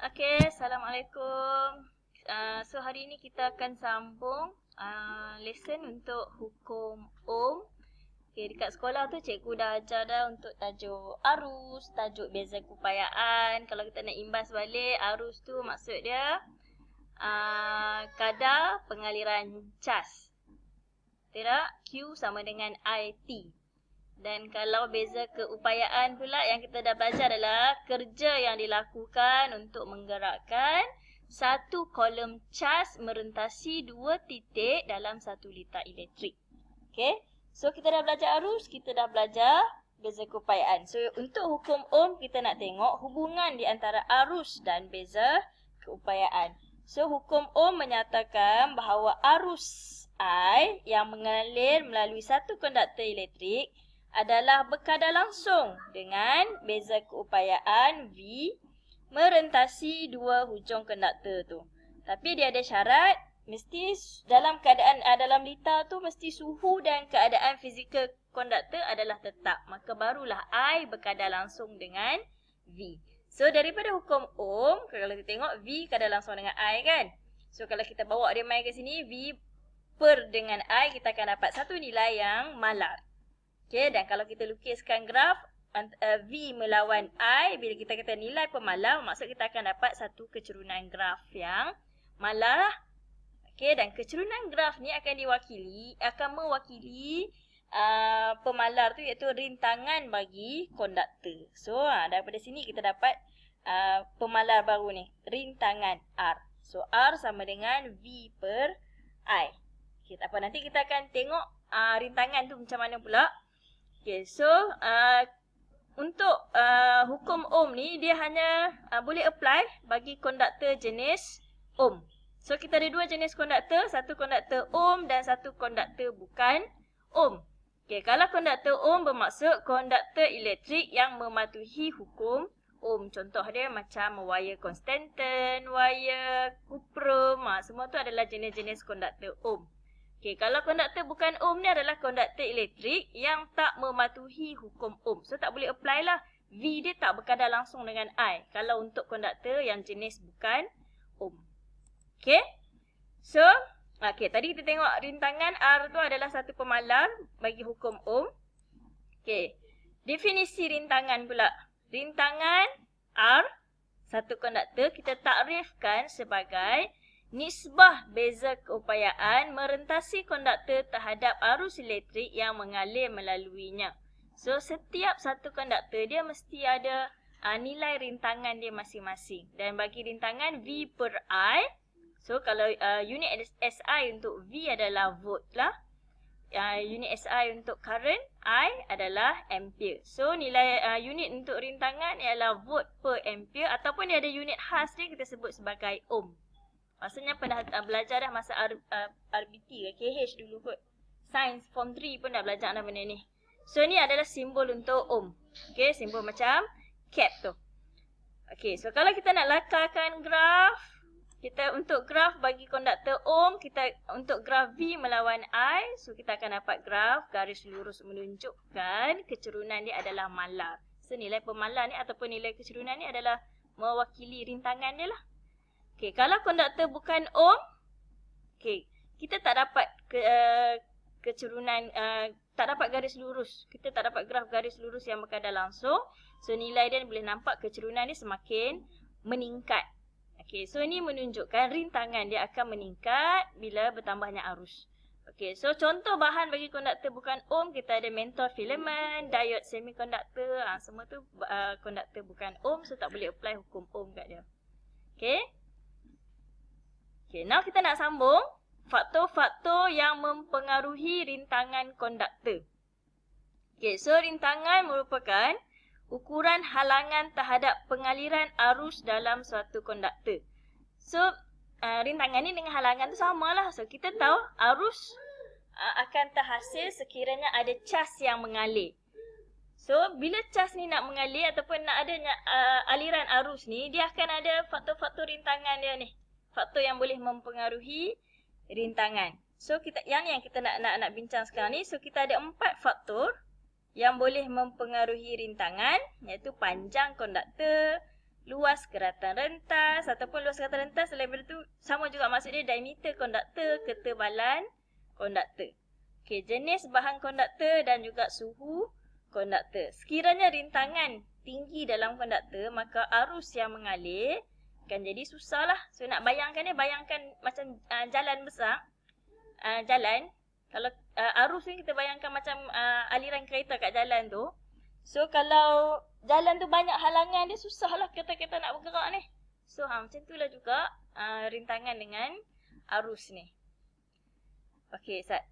Okay, Assalamualaikum. So hari ini kita akan sambung lesson untuk hukum Ohm. Okay, dekat sekolah tu cikgu dah ajar dah untuk tajuk arus, tajuk beza keupayaan. Kalau kita nak imbas balik, arus tu maksud dia kadar pengaliran cas. Tidak? Q sama dengan IT. Dan kalau beza keupayaan pula yang kita dah belajar adalah kerja yang dilakukan untuk menggerakkan satu kolom cas merentasi dua titik dalam satu litar elektrik. Okay. So kita dah belajar arus, kita dah belajar beza keupayaan. So untuk hukum Ohm kita nak tengok hubungan di antara arus dan beza keupayaan. So hukum Ohm menyatakan bahawa arus I yang mengalir melalui satu konduktor elektrik adalah berkadar langsung dengan beza keupayaan V merentasi dua hujung konduktor tu. Tapi dia ada syarat, mesti dalam keadaan dalam litar tu mesti suhu dan keadaan fizikal konduktor adalah tetap. Maka barulah I berkadar langsung dengan V. So daripada hukum Ohm, kalau kita tengok V kadar langsung dengan I kan. So kalau kita bawa dia main ke sini, V per dengan I, kita akan dapat satu nilai yang malar. Okay, dan kalau kita lukiskan graf V melawan I, bila kita kata nilai pemalar, maksud kita akan dapat satu kecerunan graf yang malar. Okay, dan kecerunan graf ni akan mewakili pemalar tu, iaitu rintangan bagi konduktor. So daripada sini kita dapat pemalar baru ni, rintangan R. So R sama dengan V per I. Okay, tak apa, nanti kita akan tengok rintangan tu macam mana pula. Okay, so untuk hukum Ohm ni dia hanya boleh apply bagi konduktor jenis Ohm. So kita ada dua jenis konduktor, satu konduktor Ohm dan satu konduktor bukan Ohm. Okay, kalau konduktor Ohm bermaksud konduktor elektrik yang mematuhi hukum Ohm. Contoh dia macam wire konstantan, wire kuprum, semua tu adalah jenis-jenis konduktor Ohm. Okay, kalau konduktor bukan Ohm ni adalah konduktor elektrik yang tak mematuhi hukum Ohm. So tak boleh apply lah. V dia tak berkadar langsung dengan I kalau untuk konduktor yang jenis bukan Ohm. Okay. So, okay, tadi kita tengok rintangan R tu adalah satu pemalar bagi hukum Ohm. Okay. Definisi rintangan pula. Rintangan R, satu konduktor, kita takrifkan sebagai nisbah beza keupayaan merentasi konduktor terhadap arus elektrik yang mengalir melaluinya. So, setiap satu konduktor dia mesti ada nilai rintangan dia masing-masing. Dan bagi rintangan V per I, so kalau unit SI untuk V adalah volt lah. Unit SI untuk current I adalah ampere. So, nilai unit untuk rintangan ialah volt per ampere, ataupun dia ada unit khas dia kita sebut sebagai ohm. Maksudnya pernah belajar dah masa RBT ke KH dulu kot. Sains form 3 pun dah belajar dah benda ni. So ni adalah simbol untuk ohm. Okay, simbol macam cap tu. Okay, so kalau kita nak lakarkan graf, kita untuk graf bagi konduktor ohm, kita untuk graf V melawan I, so kita akan dapat graf garis lurus menunjukkan kecerunan dia adalah malar. So nilai pemalar ni ataupun nilai kecerunan ni adalah mewakili rintangan dia lah. Okay, kalau konduktor bukan Ohm, okay, kita tak dapat kecerunan, tak dapat garis lurus. Kita tak dapat graf garis lurus yang berkadar langsung. So nilai dia boleh nampak kecerunan dia semakin meningkat. Okay, so ini menunjukkan rintangan dia akan meningkat bila bertambahnya arus. Okay, so contoh bahan bagi konduktor bukan Ohm, kita ada mentor filament, diode semikonduktor, semua tu konduktor bukan Ohm, so tak boleh apply hukum Ohm kat dia. Okay. Okay, now kita nak sambung faktor-faktor yang mempengaruhi rintangan konduktor. Okay, so rintangan merupakan ukuran halangan terhadap pengaliran arus dalam suatu konduktor. So, rintangan ni dengan halangan tu samalah. So, kita tahu arus akan terhasil sekiranya ada cas yang mengalir. So, bila cas ni nak mengalir ataupun nak adanya aliran arus ni, dia akan ada faktor-faktor rintangan dia ni. Faktor yang boleh mempengaruhi rintangan. So yang kita nak bincang sekarang ni, so kita ada 4 faktor yang boleh mempengaruhi rintangan, iaitu panjang konduktor, luas keratan rentas ataupun luas keratan rentas daripada tu sama juga maksud dia diameter konduktor, ketebalan konduktor. Okey, jenis bahan konduktor dan juga suhu konduktor. Sekiranya rintangan tinggi dalam konduktor, maka arus yang mengalir kan jadi susah lah. So nak bayangkan ni, bayangkan macam jalan besar. Jalan, kalau arus ni kita bayangkan macam aliran kereta kat jalan tu. So kalau jalan tu banyak halangan, dia susah lah kereta-kereta nak bergerak ni. So macam tu lah juga rintangan dengan arus ni. Okey, Ustaz.